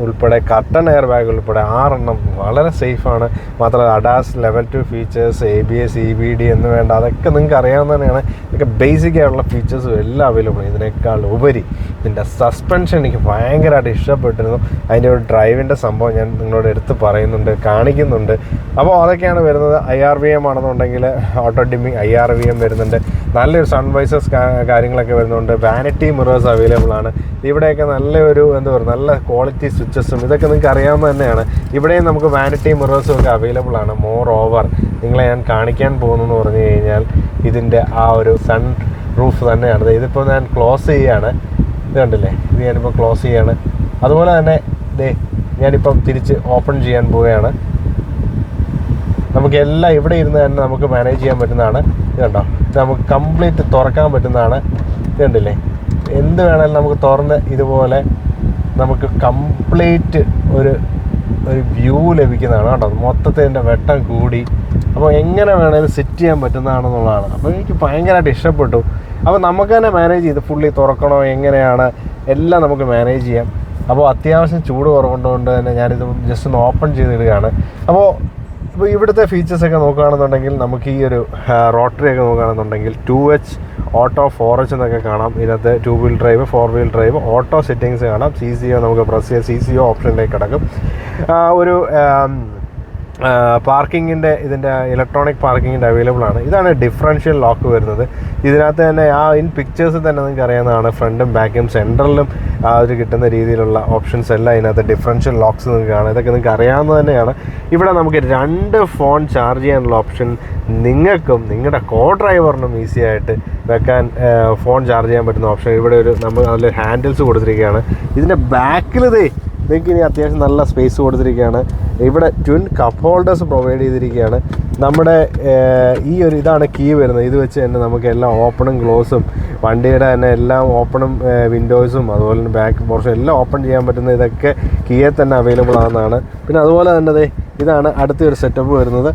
ഉൾപ്പെടെ കർട്ടൺ എയർ ബാഗ് ഉൾപ്പെടെ 6 എണ്ണം വളരെ സേഫാണ്. മാത്രമല്ല ADAS level 2 features, ABS, EBD എന്ന് വേണ്ട അതൊക്കെ നിങ്ങൾക്ക് അറിയാവുന്ന തന്നെയാണ്. ഇതൊക്കെ ബേസിക് ആയിട്ടുള്ള ഫീച്ചേഴ്സും എല്ലാം അവൈലബിൾ. ഇതിനേക്കാൾ ഉപരി ഇതിൻ്റെ സസ്പെൻഷൻ എനിക്ക് ഭയങ്കരമായിട്ട് ഇഷ്ടപ്പെട്ടിരുന്നു. അതിൻ്റെ ഒരു ഡ്രൈവിൻ്റെ സംഭവം ഞാൻ നിങ്ങളോട് എടുത്ത് പറയുന്നുണ്ട്, കാണിക്കുന്നുണ്ട്. അപ്പോൾ അതൊക്കെയാണ് വരുന്നത്. IRVM ആണെന്നുണ്ടെങ്കിൽ ഓട്ടോ ഡിമ്മിങ് IRVM വരുന്നുണ്ട്. നല്ലൊരു സൺവൈസേഴ്സ് കാര്യങ്ങളൊക്കെ വരുന്നുണ്ട്. വാനിറ്റി മിറേഴ്സ് അവൈലബിൾ ആണ്. ഇവിടെയൊക്കെ നല്ലൊരു നല്ല ക്വാളിറ്റി സ്വിച്ചസും ഇതൊക്കെ നിങ്ങൾക്ക് അറിയാവുന്ന തന്നെയാണ്. ഇവിടെയും നമുക്ക് വാനിറ്റി മിറേഴ്സും ഒക്കെ അവൈലബിൾ ആണ്. മോർ ഓവർ നിങ്ങളെ ഞാൻ കാണിക്കാൻ പോകുന്നതെന്ന് പറഞ്ഞു കഴിഞ്ഞാൽ ഇതിൻ്റെ ആ ഒരു സൺ റൂഫ് തന്നെയാണ്. ഇതിപ്പോൾ ഞാൻ ക്ലോസ് ചെയ്യുകയാണ്. ഇത് കണ്ടില്ലേ, ഇത് ഞാനിപ്പോൾ ക്ലോസ് ചെയ്യുകയാണ്. അതുപോലെ തന്നെ ഞാനിപ്പം തിരിച്ച് ഓപ്പൺ ചെയ്യാൻ പോവുകയാണ്. നമുക്കെല്ലാം ഇവിടെ ഇരുന്ന് തന്നെ നമുക്ക് മാനേജ് ചെയ്യാൻ പറ്റുന്നതാണ്. ഇത് കണ്ടോ, ഇത് നമുക്ക് കംപ്ലീറ്റ് തുറക്കാൻ പറ്റുന്നതാണ്. ഇത് കണ്ടില്ലേ, എന്ത് വേണമെങ്കിലും നമുക്ക് തുറന്ന് ഇതുപോലെ നമുക്ക് കംപ്ലീറ്റ് ഒരു വ്യൂ ലഭിക്കുന്നതാണ് കേട്ടോ. മൊത്തത്തിൽ ഇതിൻ്റെ വെട്ടം കൂടി, അപ്പോൾ എങ്ങനെ വേണമെങ്കിലും സെറ്റ് ചെയ്യാൻ പറ്റുന്നതാണെന്നുള്ളതാണ്. അപ്പോൾ എനിക്ക് ഭയങ്കരമായിട്ട് ഇഷ്ടപ്പെട്ടു. അപ്പോൾ നമുക്ക് തന്നെ മാനേജ് ചെയ്ത് ഫുള്ളി തുറക്കണോ എങ്ങനെയാണ് എല്ലാം നമുക്ക് മാനേജ് ചെയ്യാം. അപ്പോൾ അത്യാവശ്യം ചൂട് കുറവുകൊണ്ട് തന്നെ ഞാനിത് ജസ്റ്റ് ഒന്ന് ഓപ്പൺ ചെയ്തിടുകയാണ്. അപ്പോൾ ഇവിടുത്തെ ഫീച്ചേഴ്സൊക്കെ നോക്കുകയാണെന്നുണ്ടെങ്കിൽ നമുക്ക് ഈ ഒരു റോട്ടറി ഒക്കെ നോക്കുകയാണെന്നുണ്ടെങ്കിൽ 2H ഓട്ടോ 4H എന്നൊക്കെ കാണാം. ഇതിനകത്ത് 2 wheel drive 4 wheel drive auto settings കാണാം. CCO നമുക്ക് പ്രസ് ചെയ്യാം. CCO ഓപ്ഷനിലേക്ക് കിടക്കും. ഒരു പാർക്കിങ്ങിൻ്റെ ഇതിൻ്റെ ഇലക്ട്രോണിക് പാർക്കിങ്ങിൻ്റെ അവൈലബിൾ ആണ്. ഇതാണ് ഡിഫറൻഷ്യൽ ലോക്ക് വരുന്നത്. ഇതിനകത്ത് തന്നെ ഇൻ പിക്ചേഴ്സിൽ തന്നെ നിങ്ങൾക്ക് അറിയാവുന്നതാണ്, ഫ്രണ്ടും ബാക്കും സെൻട്രലിലും ഒരു കിട്ടുന്ന രീതിയിലുള്ള ഓപ്ഷൻസ് എല്ലാം ഇതിനകത്ത് ഡിഫറൻഷ്യൽ ലോക്സ് നിങ്ങൾക്ക് കാണാം. ഇതൊക്കെ നിങ്ങൾക്ക് അറിയാവുന്നത് തന്നെയാണ്. ഇവിടെ നമുക്ക് 2 ഫോൺ ചാർജ് ചെയ്യാനുള്ള ഓപ്ഷൻ നിങ്ങൾക്കും നിങ്ങളുടെ കോ ഡ്രൈവറിനും ഈസി ആയിട്ട് വെക്കാൻ ഫോൺ ചാർജ് ചെയ്യാൻ പറ്റുന്ന ഓപ്ഷൻ ഇവിടെ നമ്മൾ അതിൽ ഹാൻഡിൽസ് കൊടുത്തിരിക്കുകയാണ്. ഇതിൻ്റെ ബാക്കിൽ നിങ്ങൾക്ക് ഇനി അത്യാവശ്യം നല്ല സ്പേസ് കൊടുത്തിരിക്കുകയാണ്. ഇവിടെ ട്വിൻ കപ്പ് ഹോൾഡേഴ്സ് പ്രൊവൈഡ് ചെയ്തിരിക്കുകയാണ്. നമ്മുടെ ഇതാണ് കീ വരുന്നത്. ഇത് വെച്ച് തന്നെ നമുക്ക് എല്ലാം ഓപ്പണും ക്ലോസും വണ്ടിയുടെ തന്നെ എല്ലാം ഓപ്പണും വിൻഡോസും അതുപോലെ തന്നെ ബാക്ക് പോർഷൻ എല്ലാം ഓപ്പൺ ചെയ്യാൻ പറ്റുന്ന ഇതൊക്കെ കീയെ തന്നെ അവൈലബിൾ ആണെന്നാണ്. പിന്നെ അതുപോലെ തന്നെ ഇതാണ് അടുത്തൊരു സെറ്റപ്പ് വരുന്നത്.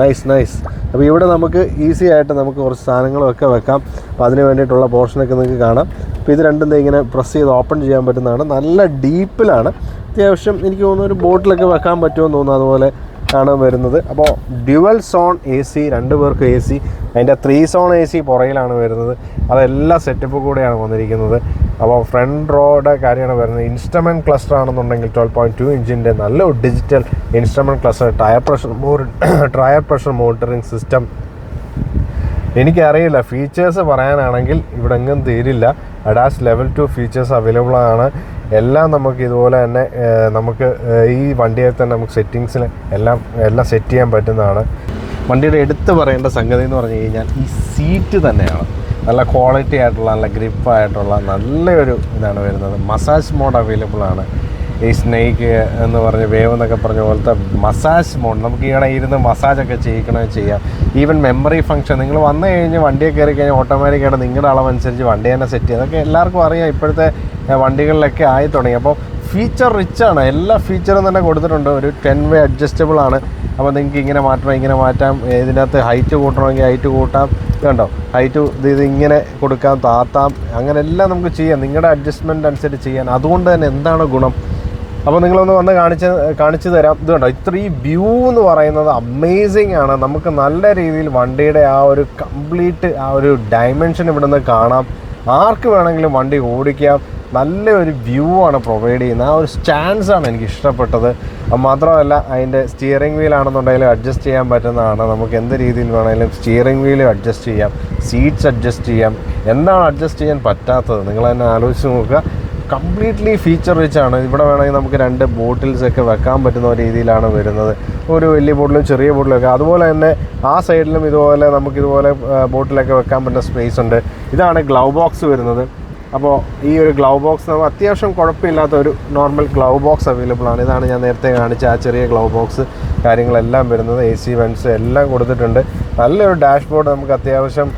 നൈസ്. അപ്പോൾ ഇവിടെ നമുക്ക് ഈസി ആയിട്ട് നമുക്ക് കുറച്ച് സാധനങ്ങളൊക്കെ വെക്കാം. അപ്പോൾ അതിന് വേണ്ടിയിട്ടുള്ള പോർഷനൊക്കെ നിങ്ങൾക്ക് കാണാം. അപ്പോൾ ഇത് രണ്ടും ഇങ്ങനെ പ്രസ് ചെയ്ത് ഓപ്പൺ ചെയ്യാൻ പറ്റുന്നതാണ്. നല്ല ഡീപ്പിലാണ്. അത്യാവശ്യം എനിക്ക് തോന്നുന്നു ഒരു ബോട്ടിലൊക്കെ വെക്കാൻ പറ്റുമെന്ന് തോന്നുന്നു. അതുപോലെ ആണ് വരുന്നത്. അപ്പോൾ ഡ്യുവൽ സോൺ AC 2 പേർക്ക് AC, അതിൻ്റെ 3 സോൺ AC പുറയിലാണ് വരുന്നത്. അതെല്ലാം സെറ്റപ്പ് കൂടെയാണ് വന്നിരിക്കുന്നത്. അപ്പോൾ ഫ്രണ്ട് റോയുടെ കാര്യമാണ് വരുന്നത്. ഇൻസ്ട്രുമെൻറ്റ് ക്ലസ്റ്റർ ആണെന്നുണ്ടെങ്കിൽ 12.2 ഇഞ്ചിൻ്റെ നല്ലൊരു digital instrument cluster, tyre pressure monitoring system. എനിക്കറിയില്ല, ഫീച്ചേഴ്സ് പറയാനാണെങ്കിൽ ഇവിടെ എങ്ങും തീരില്ല. അഡാസ് ലെവൽ 2 ഫീച്ചേഴ്സ് അവൈലബിൾ ആണ്. എല്ലാം നമുക്ക് ഇതുപോലെ തന്നെ നമുക്ക് ഈ വണ്ടിയിൽ തന്നെ നമുക്ക് സെറ്റിങ്സിൽ എല്ലാം സെറ്റ് ചെയ്യാൻ പറ്റുന്നതാണ്. വണ്ടിയുടെ എടുത്ത് പറയേണ്ട സംഗതി എന്ന് പറഞ്ഞു കഴിഞ്ഞാൽ ഈ സീറ്റ് തന്നെയാണ്. നല്ല ക്വാളിറ്റി ആയിട്ടുള്ള നല്ല ഗ്രിപ്പായിട്ടുള്ള നല്ലൊരു ഇതാണ് വരുന്നത്. മസാജ് മോഡ് അവൈലബിൾ ആണ്. ഈ സ്നേക്ക് എന്ന് പറഞ്ഞ് വേവ് എന്നൊക്കെ പറഞ്ഞ പോലത്തെ മസാജ് മോഡ്, നമുക്ക് ഇവിടെ ഇരുന്ന് മസാജൊക്കെ ചെയ്യിക്കണമെങ്കിൽ ചെയ്യാം. ഈവൻ മെമ്മറി ഫംഗ്ഷൻ, നിങ്ങൾ വന്നു കഴിഞ്ഞ് വണ്ടിയെ കയറി കഴിഞ്ഞാൽ ഓട്ടോമാറ്റിക്കായിട്ട് നിങ്ങളുടെ അളവനുസരിച്ച് വണ്ടി തന്നെ സെറ്റ് ചെയ്യുക. അതൊക്കെ എല്ലാവർക്കും അറിയാം, ഇപ്പോഴത്തെ വണ്ടികളിലൊക്കെ ആയി തുടങ്ങി. അപ്പോൾ ഫീച്ചർ റിച്ചാണ്. എല്ലാ ഫീച്ചറും തന്നെ കൊടുത്തിട്ടുണ്ട്. ഒരു 10 വേ അഡ്ജസ്റ്റബിൾ ആണ്. അപ്പോൾ നിങ്ങൾക്ക് ഇങ്ങനെ മാറ്റണം, ഇങ്ങനെ മാറ്റാം. ഇതിനകത്ത് ഹൈറ്റ് കൂട്ടണമെങ്കിൽ ഹൈറ്റ് കൂട്ടാം. കണ്ടോ, ഹൈറ്റ് ഇത് ഇങ്ങനെ കൊടുക്കാം, താത്താം, അങ്ങനെ എല്ലാം നമുക്ക് ചെയ്യാം. നിങ്ങളുടെ അഡ്ജസ്റ്റ്മെൻ്റ് അനുസരിച്ച് ചെയ്യാൻ. അതുകൊണ്ട് തന്നെ എന്താണ് ഗുണം? അപ്പോൾ നിങ്ങളൊന്ന് വന്ന് കാണിച്ചു തരാം. ഇത് കണ്ടോ, ഇത്രയും വ്യൂ എന്ന് പറയുന്നത് അമേസിങ് ആണ്. നമുക്ക് നല്ല രീതിയിൽ വണ്ടിയുടെ ആ ഒരു കംപ്ലീറ്റ് ആ ഒരു ഡയമെൻഷൻ ഇവിടെ നിന്ന് കാണാം. ആർക്ക് വേണമെങ്കിലും വണ്ടി ഓടിക്കാം. നല്ലൊരു വ്യൂ ആണ് പ്രൊവൈഡ് ചെയ്യുന്നത്. ആ ഒരു സ്റ്റാൻഡ്സാണ് എനിക്ക് ഇഷ്ടപ്പെട്ടത്. മാത്രമല്ല അതിൻ്റെ സ്റ്റിയറിംഗ് വീലാണെന്നുണ്ടെങ്കിൽ അഡ്ജസ്റ്റ് ചെയ്യാൻ പറ്റുന്നതാണ്. നമുക്ക് എന്ത് രീതിയിൽ വേണമെങ്കിലും സ്റ്റിയറിംഗ് വീൽ അഡ്ജസ്റ്റ് ചെയ്യാം, സീറ്റ്സ് അഡ്ജസ്റ്റ് ചെയ്യാം. എന്താണ് അഡ്ജസ്റ്റ് ചെയ്യാൻ പറ്റാത്തത് നിങ്ങൾ തന്നെ ആലോചിച്ച് നോക്കുക. കംപ്ലീറ്റ്ലി ഫീച്ചർ റിച്ച് ആണ്. ഇവിടെ വേണമെങ്കിൽ നമുക്ക് 2 ബോട്ടിൽസൊക്കെ വെക്കാൻ പറ്റുന്ന രീതിയിലാണ് വരുന്നത്. ഒരു വലിയ ബോട്ടിലും ചെറിയ ബോട്ടിലും ഒക്കെ. അതുപോലെ തന്നെ ആ സൈഡിലും ഇതുപോലെ നമുക്കിതുപോലെ ബോട്ടിലൊക്കെ വെക്കാൻ പറ്റുന്ന സ്പേസ് ഉണ്ട്. ഇതാണ് ഗ്ലൗ ബോക്സ് വരുന്നത്. അപ്പോൾ ഈ ഒരു ഗ്ലൗ ബോക്സ് നമുക്ക് അത്യാവശ്യം കുഴപ്പമില്ലാത്ത ഒരു നോർമൽ ഗ്ലൗ ബോക്സ് അവൈലബിൾ ആണ്. ഇതാണ് ഞാൻ നേരത്തെ കാണിച്ച ആ ചെറിയ ഗ്ലൗ ബോക്സ് കാര്യങ്ങളെല്ലാം വരുന്നത്. AC വെൻറ്റ്സ് എല്ലാം കൊടുത്തിട്ടുണ്ട്. നല്ലൊരു ഡാഷ്ബോർഡ്, നമുക്ക് അത്യാവശ്യം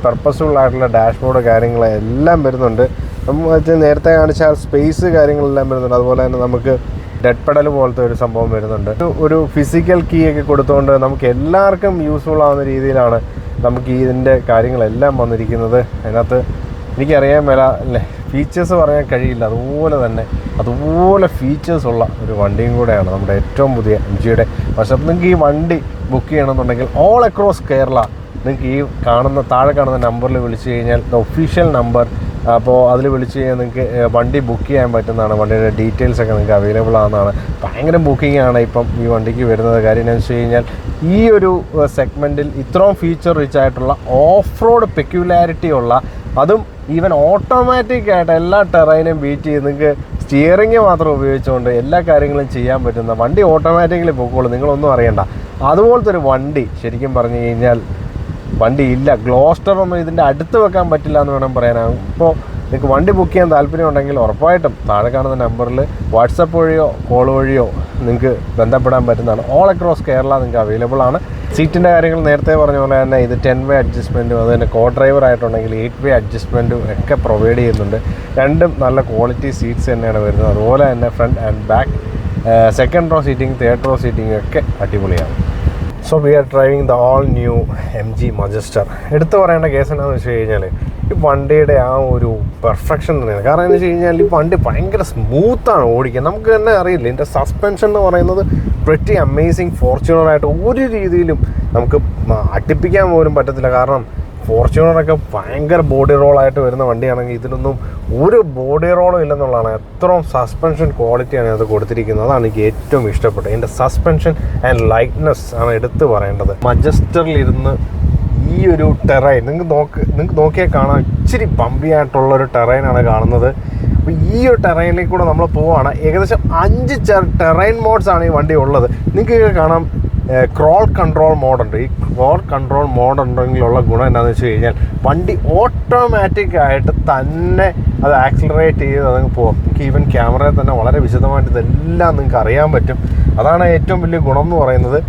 പർപ്പസ്ഫുൾ ആയിട്ടുള്ള ഡാഷ്ബോർഡ് കാര്യങ്ങളെല്ലാം വരുന്നുണ്ട്. നമുക്ക് നേരത്തെ കാണിച്ച സ്പേസ് കാര്യങ്ങളെല്ലാം വരുന്നുണ്ട്. അതുപോലെ തന്നെ നമുക്ക് ഡെഡ് പെഡൽ പോലത്തെ ഒരു സംഭവം വരുന്നുണ്ട്. ഒരു ഫിസിക്കൽ കീ ഒക്കെ കൊടുത്തുകൊണ്ട് നമുക്ക് എല്ലാവർക്കും യൂസ്ഫുൾ ആവുന്ന രീതിയിലാണ് നമുക്ക് ഇതിൻ്റെ കാര്യങ്ങളെല്ലാം വന്നിരിക്കുന്നത്. അതിനകത്ത് എനിക്കറിയാൻ മേല അല്ലേ, ഫീച്ചേഴ്സ് പറയാൻ കഴിയില്ല. അതുപോലെ ഫീച്ചേഴ്സുള്ള ഒരു വണ്ടിയും കൂടെയാണ് നമ്മുടെ ഏറ്റവും പുതിയ MGയുടെ. പക്ഷേ നിങ്ങൾക്ക് ഈ വണ്ടി ബുക്ക് ചെയ്യണമെന്നുണ്ടെങ്കിൽ ഓൾ അക്രോസ് കേരള നിങ്ങൾക്ക് ഈ താഴെ കാണുന്ന നമ്പറിൽ വിളിച്ചു കഴിഞ്ഞാൽ ഒഫീഷ്യൽ നമ്പർ, അപ്പോൾ അതിൽ വിളിച്ച് കഴിഞ്ഞാൽ നിങ്ങൾക്ക് വണ്ടി ബുക്ക് ചെയ്യാൻ പറ്റുന്നതാണ്. വണ്ടിയുടെ ഡീറ്റെയിൽസൊക്കെ നിങ്ങൾക്ക് അവൈലബിൾ ആവുന്നതാണ്. ഭയങ്കര ബുക്കിംഗ് ആണ് ഇപ്പം ഈ വണ്ടിക്ക് വരുന്നത്. കാര്യം എന്ന് വെച്ച് കഴിഞ്ഞാൽ ഈ ഒരു സെഗ്മെൻറ്റിൽ ഇത്രയും ഫീച്ചർ റിച്ച് ആയിട്ടുള്ള ഓഫ് റോഡ് പെക്യുലാരിറ്റി ഉള്ള, അതും ഈവൻ ഓട്ടോമാറ്റിക് ആയിട്ട് എല്ലാ ടെറൈനും ബീറ്റ് ചെയ്ത് നിങ്ങൾക്ക് സ്റ്റിയറിങ് മാത്രം ഉപയോഗിച്ചുകൊണ്ട് എല്ലാ കാര്യങ്ങളും ചെയ്യാൻ പറ്റുന്ന വണ്ടി ഓട്ടോമാറ്റിക്കലി പൊക്കോളൂ, നിങ്ങളൊന്നും അറിയണ്ട. അതുപോലത്തെ ഒരു വണ്ടി ശരിക്കും പറഞ്ഞു കഴിഞ്ഞാൽ വണ്ടി ഇല്ല. ഗ്ലോസ്റ്റർ ഒന്നും ഇതിൻ്റെ അടുത്ത് വെക്കാൻ പറ്റില്ല എന്ന് വേണം പറയാനാകും. ഇപ്പോൾ നിങ്ങൾക്ക് വണ്ടി ബുക്ക് ചെയ്യാൻ താല്പര്യമുണ്ടെങ്കിൽ ഉറപ്പായിട്ടും താഴെ കാണുന്ന നമ്പറിൽ വാട്സപ്പ് വഴിയോ കോൾ വഴിയോ നിങ്ങൾക്ക് ബന്ധപ്പെടാൻ പറ്റുന്നതാണ്. ഓൾ അക്രോസ് കേരള നിങ്ങൾക്ക് അവൈലബിൾ ആണ്. സീറ്റിൻ്റെ കാര്യങ്ങൾ നേരത്തെ പറഞ്ഞ പോലെ തന്നെ ഇത് 10 വേ അഡ്ജസ്റ്റ്മെൻറ്റും അതുതന്നെ കോ ഡ്രൈവർ ആയിട്ടുണ്ടെങ്കിൽ 8 വേ അഡ്ജസ്റ്റ്മെൻറ്റും ഒക്കെ പ്രൊവൈഡ് ചെയ്യുന്നുണ്ട്. രണ്ടും നല്ല ക്വാളിറ്റി സീറ്റ്സ് തന്നെയാണ് വരുന്നത്. അതുപോലെ തന്നെ front and back, second row seating, third row seating ഒക്കെ അടിപൊളിയാണ്. So we are driving the all new MG Majester. എടുത്തു പറയേണ്ട കേസ് എന്താണെന്ന് വെച്ച് കഴിഞ്ഞാൽ ഈ വണ്ടിയുടെ ആ ഒരു പെർഫെക്ഷൻ തന്നെയാണ്. കാരണം എന്ന് വെച്ച് കഴിഞ്ഞാൽ ഈ വണ്ടി ഭയങ്കര സ്മൂത്താണ് ഓടിക്കാൻ. നമുക്ക് തന്നെ അറിയില്ല, ഇതിൻ്റെ സസ്പെൻഷൻ എന്ന് പറയുന്നത് പ്രിറ്റി അമേസിങ്. ഫോർച്യൂണറായിട്ട് ഒരു രീതിയിലും നമുക്ക് അട്ടിപ്പിക്കാൻ പോലും പറ്റത്തില്ല. കാരണം ഫോർച്യൂണറൊക്കെ ഭയങ്കര ബോഡി റോളായിട്ട് വരുന്ന വണ്ടിയാണെങ്കിൽ ഇതിനൊന്നും ഒരു ബോഡി റോളും ഇല്ലെന്നുള്ളതാണ്. എത്രയും സസ്പെൻഷൻ ക്വാളിറ്റിയാണ് അത് കൊടുത്തിരിക്കുന്നത്. അതാണ് എനിക്ക് ഏറ്റവും ഇഷ്ടപ്പെട്ടത്. ഇതിൻ്റെ സസ്പെൻഷൻ ആൻഡ് ലൈറ്റ്നെസ് ആണ് എടുത്തു പറയേണ്ടത്. മജസ്റ്ററിലിരുന്ന് ഈ ഒരു ടെറൈൻ നിങ്ങൾക്ക് നോക്കിയാൽ കാണാം, ഇച്ചിരി ബമ്പിയായിട്ടുള്ളൊരു ടെറൈനാണ് കാണുന്നത്. അപ്പോൾ ഈ ഒരു ടെറൈനിലേക്ക് കൂടെ നമ്മൾ പോവുകയാണ്. ഏകദേശം 5 ടെറൈൻ മോഡ്സ് ആണ് ഈ വണ്ടി ഉള്ളത്. നിങ്ങൾക്ക് കാണാം ക്രോൾ കൺട്രോൾ മോഡുണ്ട്. ഈ ക്രോൾ കൺട്രോൾ മോഡ് ഉണ്ടെങ്കിലുള്ള ഗുണം എന്താണെന്ന് വെച്ച് കഴിഞ്ഞാൽ വണ്ടി ഓട്ടോമാറ്റിക്കായിട്ട് തന്നെ അത് ആക്സിലറേറ്റ് ചെയ്ത് അതങ്ങ് പോകും. നിങ്ങൾക്ക് ഈവൻ ക്യാമറയിൽ തന്നെ വളരെ വിശദമായിട്ട് ഇതെല്ലാം നിങ്ങൾക്ക് അറിയാൻ പറ്റും. അതാണ് ഏറ്റവും വലിയ ഗുണം എന്ന് പറയുന്നത്.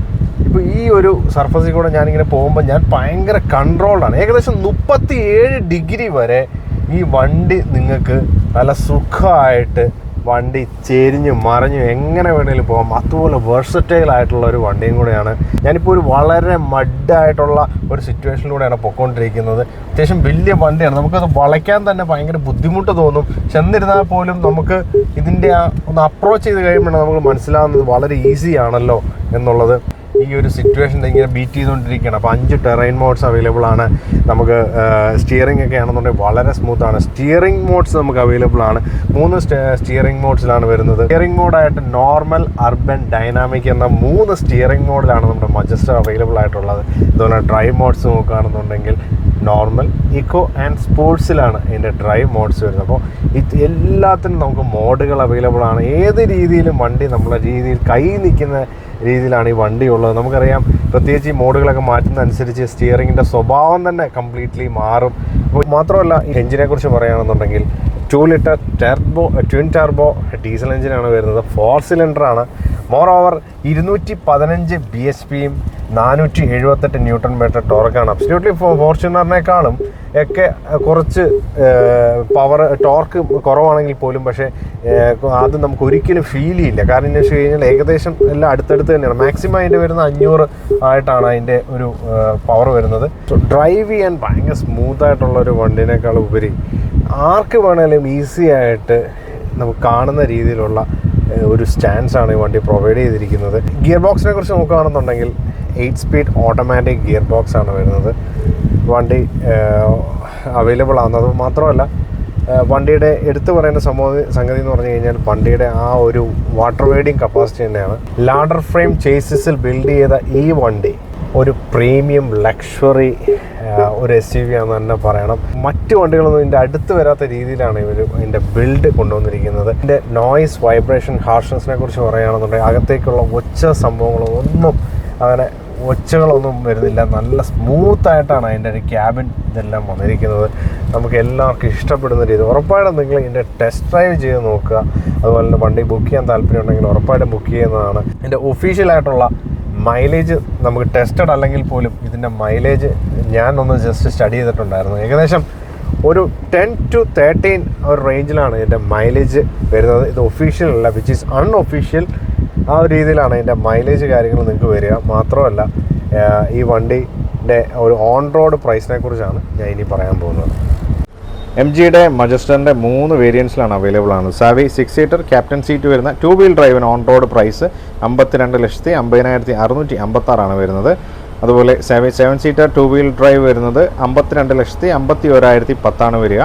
ഇപ്പോൾ ഈ ഒരു സർഫസിൽ കൂടെ ഞാനിങ്ങനെ പോകുമ്പോൾ ഞാൻ ഭയങ്കര കൺട്രോൾഡാണ്. ഏകദേശം 37 ഡിഗ്രി വരെ ഈ വണ്ടി നിങ്ങൾക്ക് നല്ല സുഖമായിട്ട് വണ്ടി ചെരിഞ്ഞു മറിഞ്ഞു എങ്ങനെ വേണമെങ്കിലും പോകാം. അതുപോലെ വെർസറ്റൈൽ ആയിട്ടുള്ള ഒരു വണ്ടിയും കൂടെയാണ്. ഞാനിപ്പോൾ ഒരു വളരെ മഡായിട്ടുള്ള ഒരു സിറ്റുവേഷനിലൂടെയാണ് പൊയ്ക്കൊണ്ടിരിക്കുന്നത്. അത്യാവശ്യം വലിയ വണ്ടിയാണ്. നമുക്കത് വളയ്ക്കാൻ തന്നെ ഭയങ്കര ബുദ്ധിമുട്ട് തോന്നും. ചെന്നിരുന്നാൽ പോലും നമുക്ക് ഇതിൻ്റെ ഒന്ന് അപ്രോച്ച് ചെയ്ത് കഴിയുമ്പോഴാണ് നമുക്ക് മനസ്സിലാവുന്നത് വളരെ ഈസി ആണല്ലോ എന്നുള്ളത്. ഈ ഒരു സിറ്റുവേഷൻ ഇങ്ങനെ ബീറ്റ് ചെയ്തുകൊണ്ടിരിക്കുകയാണ്. അപ്പോൾ 5 ടെറൈൻ മോഡ്സ് അവൈലബിൾ ആണ്. നമുക്ക് സ്റ്റിയറിംഗ് ഒക്കെ ആണെന്നുണ്ടെങ്കിൽ വളരെ സ്മൂത്താണ്. സ്റ്റിയറിംഗ് മോഡ്സ് നമുക്ക് അവൈലബിൾ ആണ്. 3 സ്റ്റിയറിംഗ് മോഡ്സിലാണ് വരുന്നത്. സ്റ്റിയറിംഗ് മോഡായിട്ട് നോർമൽ, അർബൻ, ഡൈനാമിക് എന്ന 3 സ്റ്റിയറിംഗ് മോഡിലാണ് നമ്മുടെ മജസ്റ്റർ അവൈലബിൾ ആയിട്ടുള്ളത്. അതുപോലെ ഡ്രൈവ് മോഡ്സ് നോക്കുകയാണെന്നുണ്ടെങ്കിൽ നോർമൽ, ഇക്കോ ആൻഡ് സ്പോർട്സിലാണ് ഇതിൻ്റെ ഡ്രൈവ് മോഡ്സ് വരുന്നത്. അപ്പോൾ എല്ലാത്തിനും നമുക്ക് മോഡുകൾ അവൈലബിൾ ആണ്. ഏത് രീതിയിലും വണ്ടി നമ്മളെ രീതിയിൽ കൈ നിൽക്കുന്ന രീതിയിലാണ് ഈ വണ്ടി ഉള്ളത്. നമുക്കറിയാം, പ്രത്യേകിച്ച് ഈ മോഡുകളൊക്കെ മാറ്റുന്ന അനുസരിച്ച് സ്റ്റിയറിങ്ങിൻ്റെ സ്വഭാവം തന്നെ കംപ്ലീറ്റ്ലി മാറും. അപ്പോൾ മാത്രമല്ല ഈ എഞ്ചിനെ കുറിച്ച് പറയുകയാണെന്നുണ്ടെങ്കിൽ 2 ലിറ്റർ ട്വിൻ ടർബോ ഡീസൽ എഞ്ചിനാണ് വരുന്നത്. 4 സിലിണ്ടറാണ്. മോർ ഓവർ 215 bhpയും 478 ന്യൂട്ടൺ മീറ്റർ ടോർക്കാണ്. അബ്സല്യൂട്ട്ലി ഫോർച്യൂണറിനേക്കാളും ഒക്കെ കുറച്ച് ടോർക്ക് കുറവാണെങ്കിൽ പോലും പക്ഷേ അത് നമുക്ക് ഒരിക്കലും ഫീൽ ചെയ്യില്ല. കാരണം എന്ന് വെച്ച് കഴിഞ്ഞാൽ ഏകദേശം എല്ലാം അടുത്തടുത്ത് തന്നെയാണ്. മാക്സിമം അതിൻ്റെ വരുന്ന 500 ആയിട്ടാണ് അതിൻ്റെ ഒരു പവർ വരുന്നത്. സോ ഡ്രൈവ് ചെയ്യാൻ ഭയങ്കര സ്മൂത്തായിട്ടുള്ളൊരു വണ്ടിനേക്കാൾ ഉപരി ആർക്ക് വേണമെങ്കിലും ഈസി ആയിട്ട് നമുക്ക് കാണുന്ന രീതിയിലുള്ള ഒരു സ്റ്റാൻഡാണ് ഈ വണ്ടി പ്രൊവൈഡ് ചെയ്തിരിക്കുന്നത്. ഗിയർ ബോക്സിനെ കുറിച്ച് നോക്കുകയാണെന്നുണ്ടെങ്കിൽ 8 സ്പീഡ് ഓട്ടോമാറ്റിക് ഗിയർ ബോക്സ് ആണ് വരുന്നത്. വണ്ടി അവൈലബിൾ ആകുന്നത് മാത്രമല്ല വണ്ടിയുടെ എടുത്തു പറയുന്ന സംഗതി എന്ന് പറഞ്ഞു കഴിഞ്ഞാൽ വണ്ടിയുടെ ആ ഒരു വാട്ടർ വെയ്ഡിങ് കപ്പാസിറ്റി തന്നെയാണ്. ലാഡർ ഫ്രെയിം ചേസിസിൽ ബിൽഡ് ചെയ്ത ഈ വണ്ടി ഒരു പ്രീമിയം ലക്ഷറി ഒരു SUV ആണെന്ന് തന്നെ പറയണം. മറ്റ് വണ്ടികളൊന്നും ഇതിൻ്റെ അടുത്ത് വരാത്ത രീതിയിലാണ് ഇവർ ഇതിൻ്റെ ബിൽഡ് കൊണ്ടുവന്നിരിക്കുന്നത്. ഇതിൻ്റെ നോയ്സ്, വൈബ്രേഷൻ, ഹാർഷ്നെസ്സിനെ കുറിച്ച് പറയുകയാണെന്നുണ്ടെങ്കിൽ അകത്തേക്കുള്ള ഒച്ച സംഭവങ്ങളൊന്നും അങ്ങനെ ഒച്ചകളൊന്നും വരുന്നില്ല. നല്ല സ്മൂത്തായിട്ടാണ് അതിൻ്റെ ഒരു ക്യാബിൻ ഇതെല്ലാം വന്നിരിക്കുന്നത്. നമുക്ക് എല്ലാവർക്കും ഇഷ്ടപ്പെടുന്ന രീതി. ഉറപ്പായിട്ടും നിങ്ങൾ ഇതിൻ്റെ ടെസ്റ്റ് ഡ്രൈവ് ചെയ്ത് നോക്കുക. അതുപോലെ തന്നെ വണ്ടി ബുക്ക് ചെയ്യാൻ താല്പര്യമുണ്ടെങ്കിൽ ഉറപ്പായിട്ടും ബുക്ക് ചെയ്യുന്നതാണ്. ഇതിൻ്റെ ഒഫീഷ്യലായിട്ടുള്ള മൈലേജ് നമുക്ക് ടെസ്റ്റഡ് അല്ലെങ്കിൽ പോലും ഇതിൻ്റെ മൈലേജ് ഞാനൊന്ന് ജസ്റ്റ് സ്റ്റഡി ചെയ്തിട്ടുണ്ടായിരുന്നു. ഏകദേശം ഒരു 10 to 13 ഒരു റേഞ്ചിലാണ് ഇതിൻ്റെ മൈലേജ് വരുന്നത്. ഇത് ഒഫീഷ്യൽ അല്ല, വിച്ച് ഈസ് അൺഒഫീഷ്യൽ. ആ ഒരു രീതിയിലാണ് ഇതിൻ്റെ മൈലേജ് കാര്യങ്ങൾ നിങ്ങൾക്ക് വരിക. മാത്രമല്ല ഈ വണ്ടിൻ്റെ ഒരു ഓൺ റോഡ് പ്രൈസിനെ കുറിച്ചാണ് ഞാൻ ഇനി പറയാൻ പോകുന്നത്. MGയുടെ മജസ്റ്ററിൻ്റെ 3 വേരിയൻസിലാണ് അവൈലബിൾ ആണ്. സാവി 6 സീറ്റർ ക്യാപ്റ്റൻ സീറ്റ് വരുന്ന 2 വീൽ ഡ്രൈവിന് ഓൺ റോഡ് പ്രൈസ് 52,50,956 വരുന്നത്. അതുപോലെ സാവി 7 സീറ്റർ 2 വീൽ ഡ്രൈവ് വരുന്നത് 52,51,10 വരിക.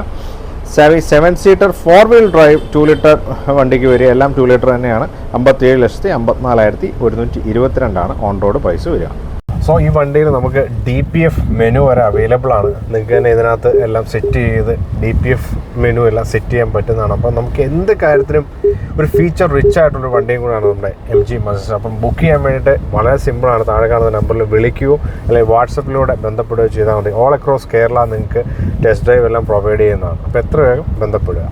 Savvy 7 seater 4 wheel drive 2 litre വണ്ടിക്ക് വരിക. എല്ലാം 2 ലിറ്റർ തന്നെയാണ്. 57,54,122 ഓൺ റോഡ് പ്രൈസ് വരിക. സോ സോ ഈ വണ്ടിയിൽ നമുക്ക് DPF മെനു വരെ അവൈലബിൾ ആണ്. നിങ്ങൾക്ക് തന്നെ ഇതിനകത്ത് എല്ലാം സെറ്റ് ചെയ്ത് DPF മെനു എല്ലാം സെറ്റ് ചെയ്യാൻ പറ്റുന്നതാണ്. അപ്പം നമുക്ക് എന്ത് കാര്യത്തിനും ഒരു ഫീച്ചർ റിച്ച് ആയിട്ടുള്ള വണ്ടിയും കൂടെയാണ് നമ്മുടെ MG Mazda. അപ്പം ബുക്ക് ചെയ്യാൻ വേണ്ടിയിട്ട് വളരെ സിമ്പിളാണ്. താഴെ കാണുന്ന നമ്പറിൽ വിളിക്കുകയോ അല്ലെങ്കിൽ വാട്സപ്പിലൂടെ ബന്ധപ്പെടുകയോ ചെയ്താൽ മതി. ഓൾ അക്രോസ് കേരള നിങ്ങൾക്ക് ടെസ്റ്റ് ഡ്രൈവ് എല്ലാം പ്രൊവൈഡ് ചെയ്യുന്നതാണ്. അപ്പോൾ എത്ര വേഗം ബന്ധപ്പെടുക.